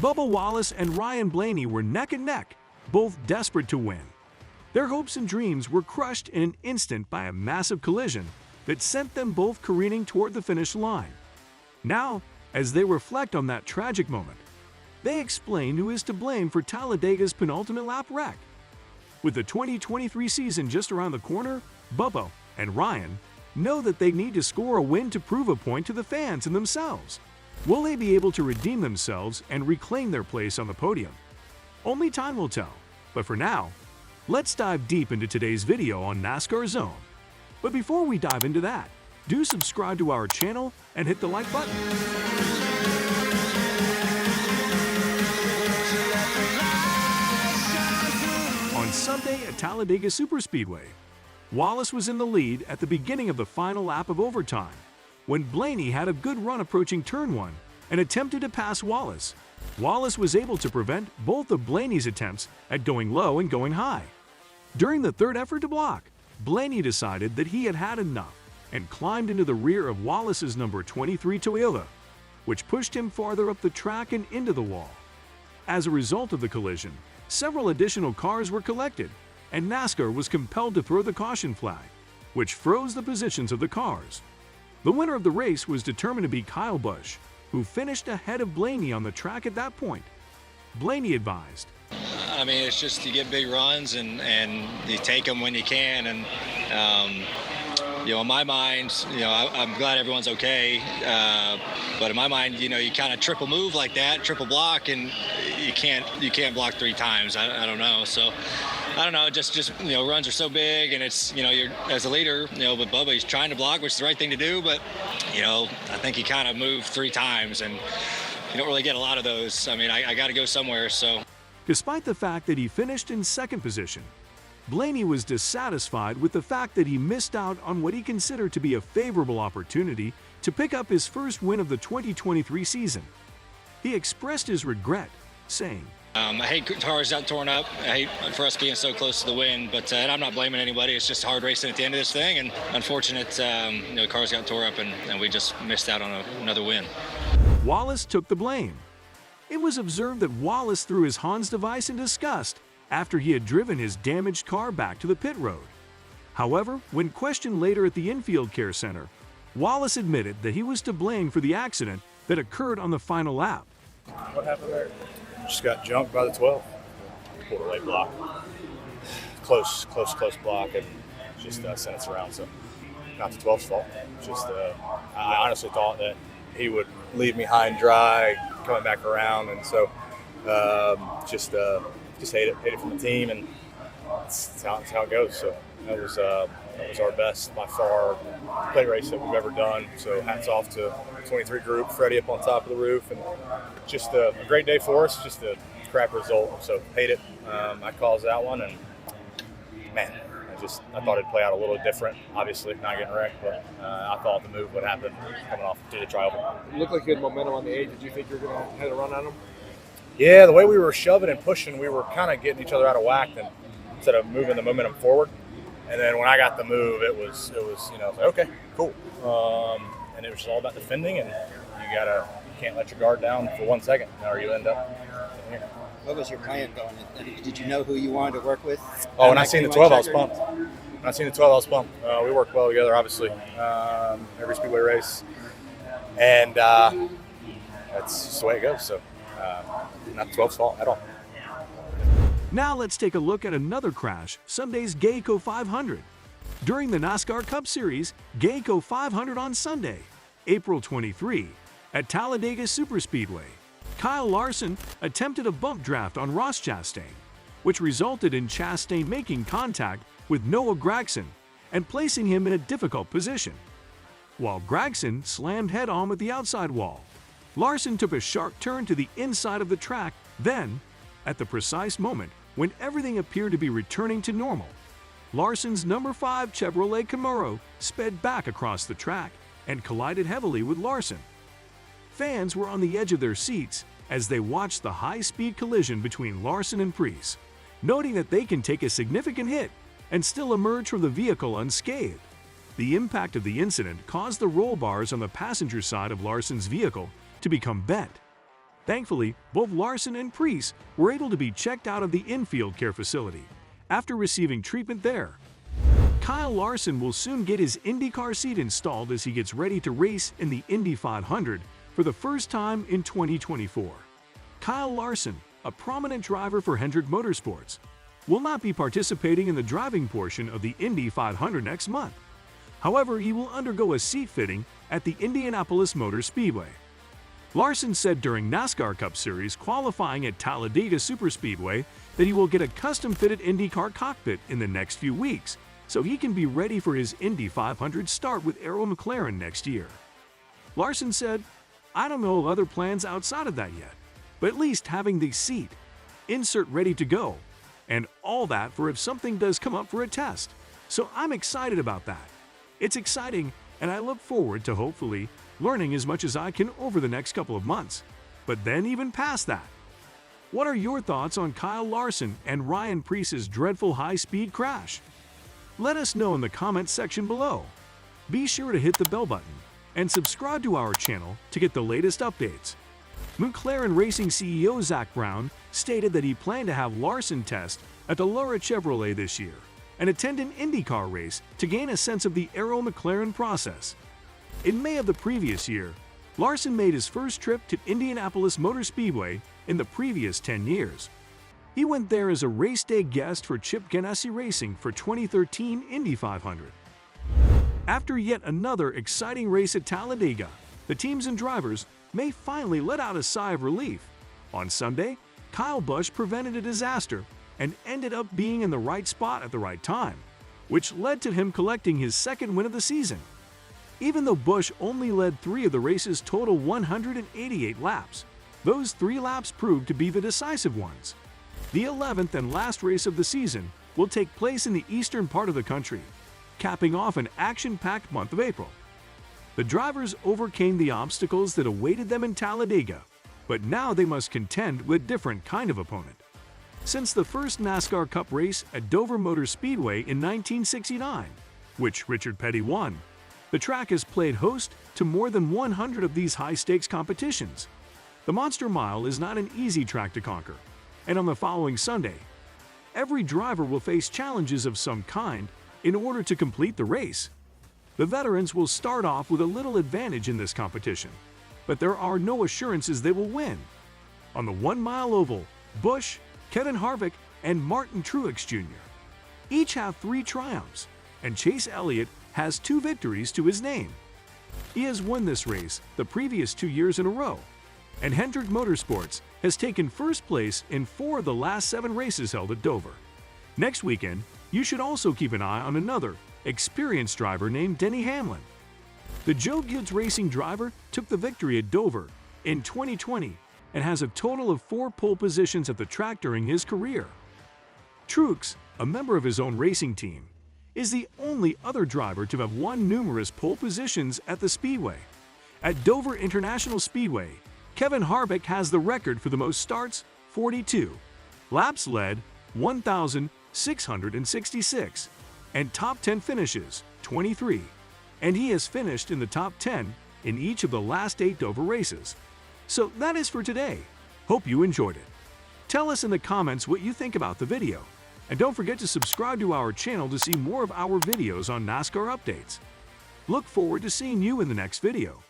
Bubba Wallace and Ryan Blaney were neck and neck, both desperate to win. Their hopes and dreams were crushed in an instant by a massive collision that sent them both careening toward the finish line. Now, as they reflect on that tragic moment, they explain who is to blame for Talledega's penultimate lap wreck. With the 2023 season just around the corner, Bubba and Ryan know that they need to score a win to prove a point to the fans and themselves. Will they be able to redeem themselves and reclaim their place on the podium? Only time will tell, but for now, let's dive deep into today's video on NASCAR Zone. But before we dive into that, do subscribe to our channel and hit the like button. On Sunday at Talladega Superspeedway, Wallace was in the lead at the beginning of the final lap of overtime when Blaney had a good run approaching turn 1 and attempted to pass Wallace. Wallace was able to prevent both of Blaney's attempts at going low and going high. During the third effort to block, Blaney decided that he had had enough and climbed into the rear of Wallace's number 23 Toyota, which pushed him farther up the track and into the wall. As a result of the collision, several additional cars were collected, and NASCAR was compelled to throw the caution flag, which froze the positions of the cars. The winner of the race was determined to be Kyle Busch, who finished ahead of Blaney on the track at that point. Blaney advised, I mean, it's just you get big runs and you take them when you can. And, in my mind, I'm glad everyone's okay. But in my mind, you kind of triple move like that, triple block, and you can't block 3 times. I don't know. So I don't know. Just runs are so big, and it's you're as a leader, with Bubba, he's trying to block, which is the right thing to do. But I think he kind of moved 3 times, and you don't really get a lot of those. I mean, I got to go somewhere. So. Despite the fact that he finished in second position, Blaney was dissatisfied with the fact that he missed out on what he considered to be a favorable opportunity to pick up his first win of the 2023 season. He expressed his regret, saying, I hate cars got torn up. I hate for us being so close to the win, but and I'm not blaming anybody. It's just hard racing at the end of this thing, and unfortunate, cars got tore up, and we just missed out on another win. Wallace took the blame. It was observed that Wallace threw his Hans device in disgust after he had driven his damaged car back to the pit road. However, when questioned later at the infield care center, Wallace admitted that he was to blame for the accident that occurred on the final lap. What happened there? Just got jumped by the 12. Pulled a late block. Close block, and just sent us around. So not the 12's fault. Just I honestly thought that he would leave me high and dry coming back around, and so just hate it from the team, and that's how it goes. So that was our best by far play race that we've ever done. So hats off to the 23 group, Freddie up on top of the roof, and just a great day for us. Just a crap result. So hate it. I caused that one, and man, I thought it'd play out a little different. Obviously, not getting wrecked, but I thought the move would happen coming off to the trioval. It looked like you had momentum on the edge. Did you think you were going to have a run on him? Yeah, the way we were shoving and pushing, we were kind of getting each other out of whack instead of moving the momentum forward. And then when I got the move, it was like, okay, cool. And it was just all about defending, and you can't let your guard down for 1 second, or you end up here. What was your plan going? Did you know who you wanted to work with? Oh, when I seen the 12, I was pumped. We worked well together, obviously, every speedway race. And that's just the way it goes. So not the 12's fault at all. Now let's take a look at another crash, Sunday's Geico 500. During the NASCAR Cup Series Geico 500 on Sunday, April 23, at Talladega Superspeedway, Kyle Larson attempted a bump draft on Ross Chastain, which resulted in Chastain making contact with Noah Gragson and placing him in a difficult position. While Gragson slammed head-on with the outside wall, Larson took a sharp turn to the inside of the track. Then, at the precise moment when everything appeared to be returning to normal, Larson's number 5 Chevrolet Camaro sped back across the track and collided heavily with Larson. Fans were on the edge of their seats as they watched the high-speed collision between Larson and Preece, noting that they can take a significant hit and still emerge from the vehicle unscathed. The impact of the incident caused the roll bars on the passenger side of Larson's vehicle to become bent. Thankfully, both Larson and Preece were able to be checked out of the infield care facility after receiving treatment there. Kyle Larson will soon get his Indy Car Seat installed as he gets ready to race in the Indy 500 for the first time in 2024. Kyle Larson, a prominent driver for Hendrick Motorsports, will not be participating in the driving portion of the Indy 500 next month. However, he will undergo a seat fitting at the Indianapolis Motor Speedway. Larson said during NASCAR Cup Series qualifying at Talladega Superspeedway that he will get a custom-fitted IndyCar cockpit in the next few weeks so he can be ready for his Indy 500 start with Arrow McLaren next year. Larson said, "I don't know other plans outside of that yet, but at least having the seat, insert ready to go, and all that for if something does come up for a test. So I'm excited about that. It's exciting, and I look forward to hopefully learning as much as I can over the next couple of months, but then even past that." What are your thoughts on Kyle Larson and Ryan Preece's dreadful high-speed crash? Let us know in the comments section below. Be sure to hit the bell button and subscribe to our channel to get the latest updates. McLaren Racing CEO Zach Brown stated that he planned to have Larson test at the Laura Chevrolet this year and attend an IndyCar race to gain a sense of the Arrow McLaren process. In May of the previous year, Larson made his first trip to Indianapolis Motor Speedway in the previous 10 years. He went there as a race day guest for Chip Ganassi Racing for 2013 Indy 500. After yet another exciting race at Talledega, the teams and drivers may finally let out a sigh of relief. On Sunday, Kyle Busch prevented a disaster and ended up being in the right spot at the right time, which led to him collecting his second win of the season. Even though Busch only led 3 of the race's total 188 laps, those 3 laps proved to be the decisive ones. The 11th and last race of the season will take place in the eastern part of the country, capping off an action-packed month of April. The drivers overcame the obstacles that awaited them in Talladega, but now they must contend with a different kind of opponent. Since the first NASCAR Cup race at Dover Motor Speedway in 1969, which Richard Petty won, the track has played host to more than 100 of these high-stakes competitions. The Monster Mile is not an easy track to conquer, and on the following Sunday, every driver will face challenges of some kind in order to complete the race. The veterans will start off with a little advantage in this competition, but there are no assurances they will win. On the 1-mile oval, Busch, Kevin Harvick, and Martin Truex Jr. each have 3 triumphs, and Chase Elliott has 2 victories to his name. He has won this race the previous 2 years in a row, and Hendrick Motorsports has taken first place in 4 of the last 7 races held at Dover. Next weekend, you should also keep an eye on another experienced driver named Denny Hamlin. The Joe Gibbs Racing driver took the victory at Dover in 2020 and has a total of 4 pole positions at the track during his career. Truex, a member of his own racing team, is the only other driver to have won numerous pole positions at the Speedway. At Dover International Speedway, Kevin Harvick has the record for the most starts, 42, laps led, 1,666, and top 10 finishes, 23, and he has finished in the top 10 in each of the last 8 Dover races. So that is for today. Hope you enjoyed it. Tell us in the comments what you think about the video, and don't forget to subscribe to our channel to see more of our videos on NASCAR updates. Look forward to seeing you in the next video.